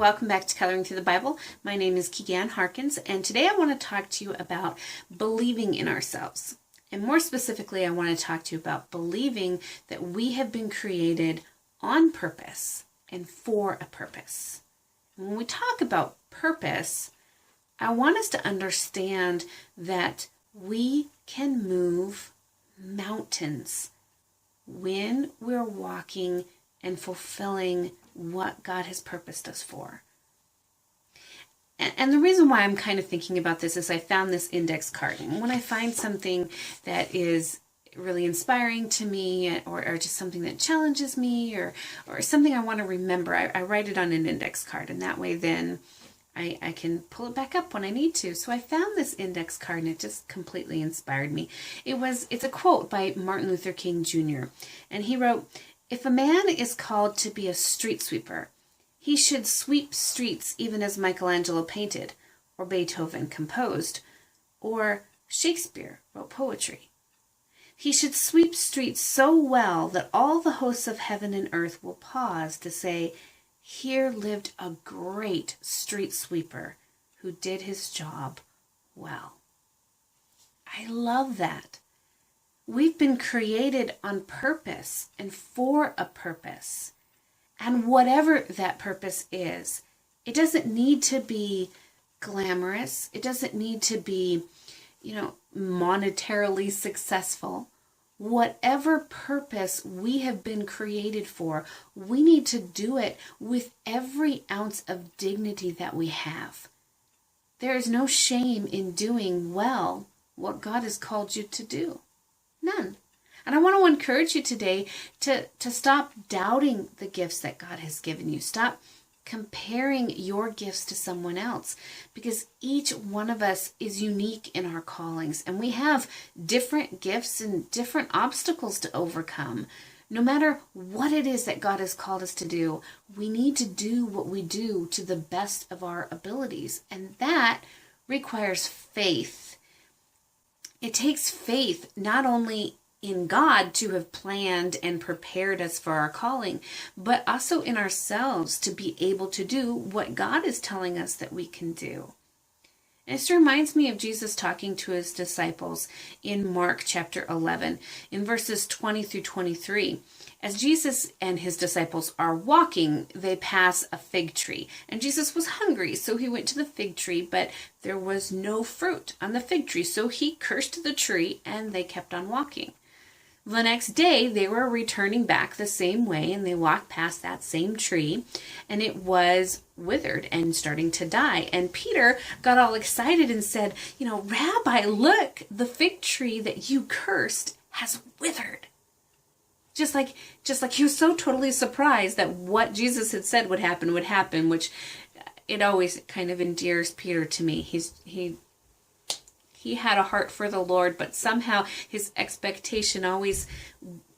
welcome back to Coloring Through the Bible. My name is Keegan Harkins, and today I want to talk to you about believing in ourselves. And more specifically, I want to talk to you about believing that we have been created on purpose and for a purpose. When we talk about purpose, I want us to understand that we can move mountains when we're walking and fulfilling what God has purposed us for. And the reason why I'm kind of thinking about this is I found this index card. And when I find something that is really inspiring to me or just something that challenges me or something I want to remember, I write it on an index card. And that way then I can pull it back up when I need to. So I found this index card and it just completely inspired me. It's a quote by Martin Luther King Jr. And he wrote, "If a man is called to be a street sweeper, he should sweep streets even as Michelangelo painted, or Beethoven composed, or Shakespeare wrote poetry. He should sweep streets so well that all the hosts of heaven and earth will pause to say, 'Here lived a great street sweeper who did his job well.'" I love that. We've been created on purpose and for a purpose. And whatever that purpose is, it doesn't need to be glamorous. It doesn't need to be, monetarily successful. Whatever purpose we have been created for, we need to do it with every ounce of dignity that we have. There is no shame in doing well what God has called you to do. None. And I want to encourage you today to stop doubting the gifts that God has given you. Stop comparing your gifts to someone else, because each one of us is unique in our callings and we have different gifts and different obstacles to overcome. No matter what it is that God has called us to do, we need to do what we do to the best of our abilities. And that requires faith. It takes faith not only in God to have planned and prepared us for our calling, but also in ourselves to be able to do what God is telling us that we can do. And this reminds me of Jesus talking to his disciples in Mark chapter 11, in verses 20 through 23. As Jesus and his disciples are walking, they pass a fig tree. And Jesus was hungry, so he went to the fig tree, but there was no fruit on the fig tree. So he cursed the tree, and they kept on walking. The next day, they were returning back the same way, and they walked past that same tree, and it was withered and starting to die. And Peter got all excited and said, "Rabbi, look, the fig tree that you cursed has withered." Just like he was so totally surprised that what Jesus had said would happen, which it always kind of endears Peter to me. He had a heart for the Lord, but somehow his expectation always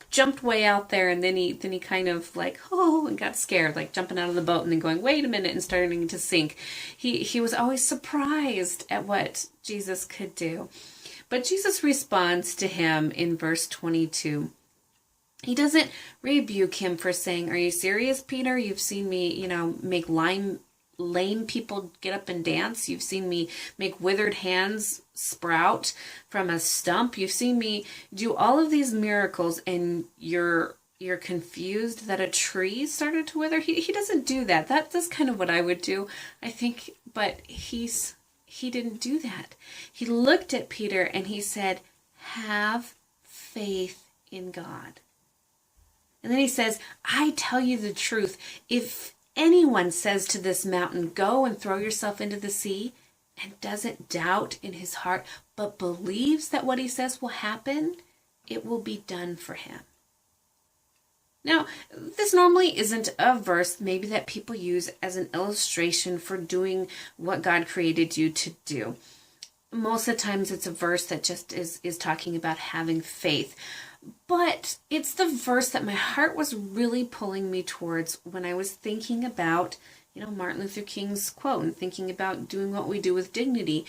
jumped way out there, and then he kind of and got scared, like jumping out of the boat and then going, "Wait a minute," and starting to sink. He was always surprised at what Jesus could do. But Jesus responds to him in verse 22. He doesn't rebuke him for saying, "Are you serious, Peter? You've seen me, make lame people get up and dance. You've seen me make withered hands sprout from a stump. You've seen me do all of these miracles, and you're confused that a tree started to wither." He doesn't do that. That's kind of what I would do, I think, but he didn't do that. He looked at Peter and he said, "Have faith in God." And then he says, "I tell you the truth. If anyone says to this mountain, 'Go and throw yourself into the sea,' and doesn't doubt in his heart, but believes that what he says will happen, it will be done for him." Now, this normally isn't a verse maybe that people use as an illustration for doing what God created you to do. Most of the times it's a verse that just is talking about having faith. But it's the verse that my heart was really pulling me towards when I was thinking about, Martin Luther King's quote and thinking about doing what we do with dignity.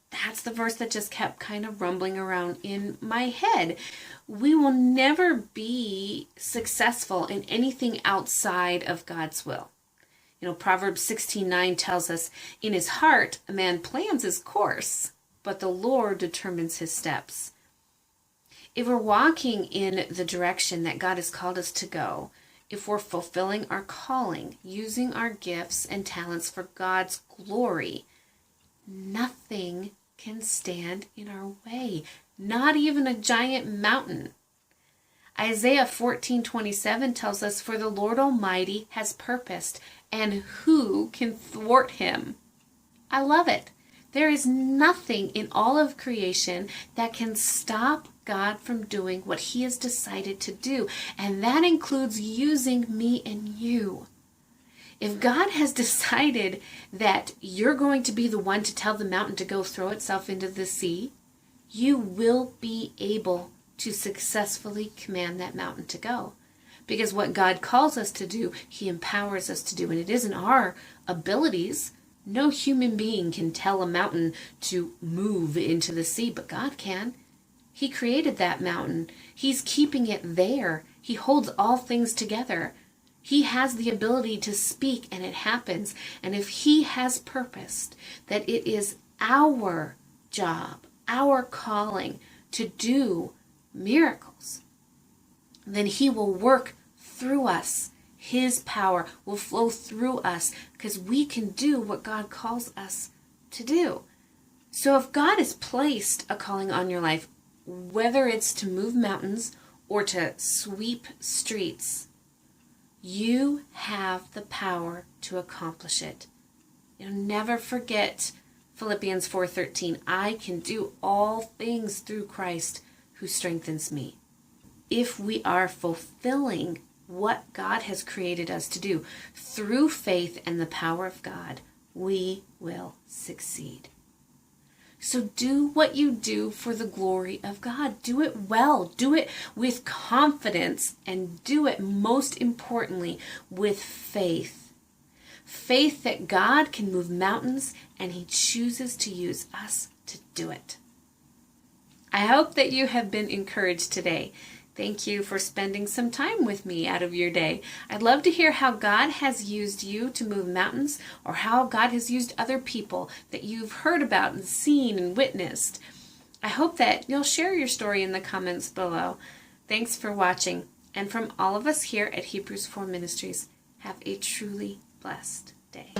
That's the verse that just kept kind of rumbling around in my head. We will never be successful in anything outside of God's will. Proverbs 16:9 tells us, in his heart a man plans his course, but the Lord determines his steps. If we're walking in the direction that God has called us to go, if we're fulfilling our calling, using our gifts and talents for God's glory, nothing can stand in our way, not even a giant mountain. Isaiah 14:27 tells us, for the Lord Almighty has purposed, and who can thwart him? I love it. There is nothing in all of creation that can stop God from doing what he has decided to do, and that includes using me and you. If God has decided that you're going to be the one to tell the mountain to go throw itself into the sea, you will be able to successfully command that mountain to go. Because what God calls us to do, he empowers us to do, and it isn't our abilities. No human being can tell a mountain to move into the sea, but God can. He created that mountain. He's keeping it there. He holds all things together. He has the ability to speak, and it happens. And if he has purposed that it is our job, our calling to do miracles, then he will work through us. His power will flow through us because we can do what God calls us to do. So if God has placed a calling on your life, whether it's to move mountains or to sweep streets, you have the power to accomplish it. Never forget Philippians 4:13. I can do all things through Christ who strengthens me. If we are fulfilling what God has created us to do through faith and the power of God, we will succeed. So do what you do for the glory of God. Do it well. Do it with confidence, and do it, most importantly, with faith. Faith that God can move mountains and he chooses to use us to do it. I hope that you have been encouraged today. Thank you for spending some time with me out of your day. I'd love to hear how God has used you to move mountains, or how God has used other people that you've heard about and seen and witnessed. I hope that you'll share your story in the comments below. Thanks for watching. And from all of us here at Hebrews 4 Ministries, have a truly blessed day.